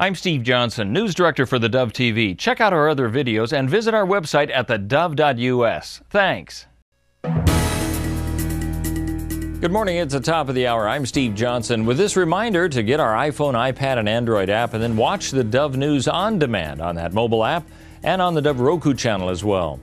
I'm Steve Johnson, News Director for theDove TV. Check out our other videos and visit our website at thedove.us. Thanks. Good morning, it's the top of the hour. I'm Steve Johnson with this reminder to get our iPhone, iPad, and Android app and then watch the Dove News on demand on that mobile app and on the Dove Roku channel as well.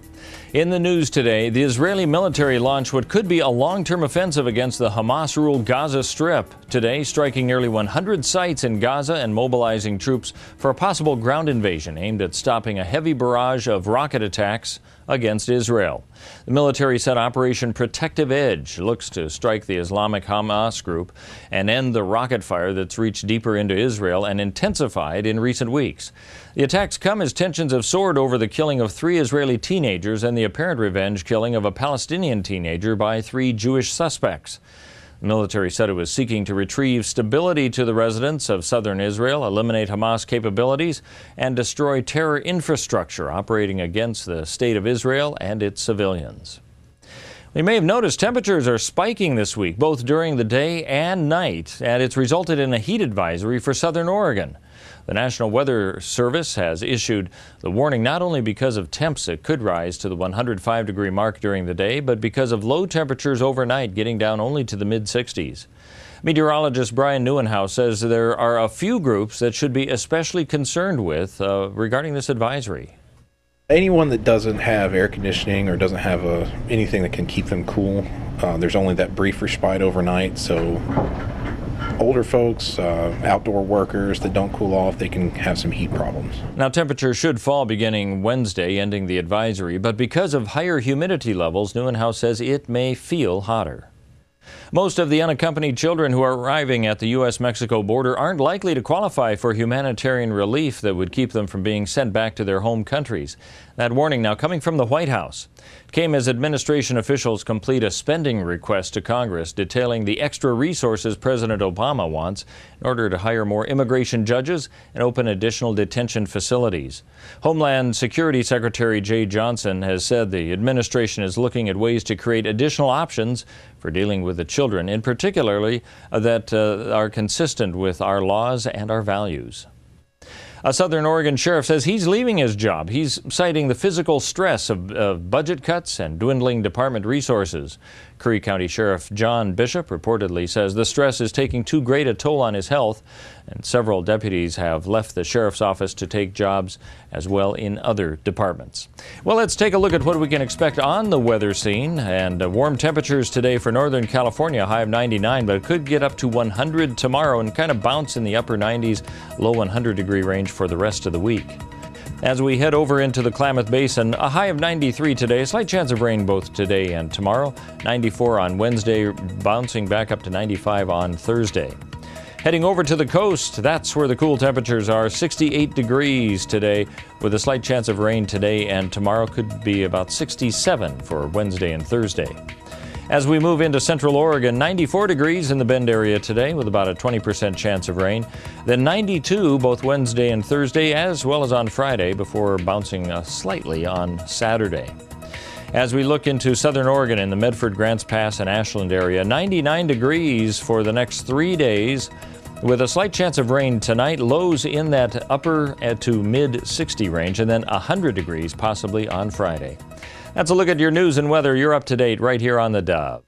In the news today, the Israeli military launched what could be a long-term offensive against the Hamas-ruled Gaza Strip. Today, striking nearly 100 sites in Gaza and mobilizing troops for a possible ground invasion aimed at stopping a heavy barrage of rocket attacks against Israel. The military said Operation Protective Edge looks to strike the Islamic Hamas group and end the rocket fire that's reached deeper into Israel and intensified in recent weeks. The attacks come as tensions have soared over the killing of 3 Israeli teenagers and the apparent revenge killing of a Palestinian teenager by 3 Jewish suspects. The military said it was seeking to retrieve stability to the residents of southern Israel, eliminate Hamas capabilities, and destroy terror infrastructure operating against the state of Israel and its civilians. We may have noticed temperatures are spiking this week, both during the day and night, and it's resulted in a heat advisory for southern Oregon. The National Weather Service has issued the warning not only because of temps that could rise to the 105-degree mark during the day, but because of low temperatures overnight getting down only to the mid-60s. Meteorologist Brian Neuenhaus says there are a few groups that should be especially concerned with regarding this advisory. Anyone that doesn't have air conditioning or doesn't have anything that can keep them cool, there's only that brief respite overnight, so older folks, outdoor workers that don't cool off, they can have some heat problems. Now, temperatures should fall beginning Wednesday, ending the advisory, but because of higher humidity levels, Neuenhaus says it may feel hotter. Most of the unaccompanied children who are arriving at the U.S.-Mexico border aren't likely to qualify for humanitarian relief that would keep them from being sent back to their home countries. That warning now coming from the White House. It came as administration officials complete a spending request to Congress detailing the extra resources President Obama wants in order to hire more immigration judges and open additional detention facilities. Homeland Security Secretary Jay Johnson has said the administration is looking at ways to create additional options for dealing with the children, in particularly that are consistent with our laws and our values. A Southern Oregon sheriff says he's leaving his job. He's citing the physical stress of budget cuts and dwindling department resources. Curry County Sheriff John Bishop reportedly says the stress is taking too great a toll on his health, and several deputies have left the sheriff's office to take jobs as well in other departments. Well, let's take a look at what we can expect on the weather scene. And warm temperatures today for Northern California, a high of 99, but it could get up to 100 tomorrow and kind of bounce in the upper 90s, low 100-degree range for the rest of the week. As we head over into the Klamath Basin, a high of 93 today, a slight chance of rain both today and tomorrow, 94 on Wednesday, bouncing back up to 95 on Thursday. Heading over to the coast, that's where the cool temperatures are, 68 degrees today, with a slight chance of rain today and tomorrow, could be about 67 for Wednesday and Thursday. As we move into central Oregon, 94 degrees in the Bend area today with about a 20% chance of rain. Then 92 both Wednesday and Thursday, as well as on Friday, before bouncing slightly on Saturday. As we look into southern Oregon in the Medford, Grants Pass, and Ashland area, 99 degrees for the next 3 days with a slight chance of rain tonight, lows in that upper to mid 60 range, and then 100 degrees possibly on Friday. That's a look at your news and weather. You're up to date right here on the Dove.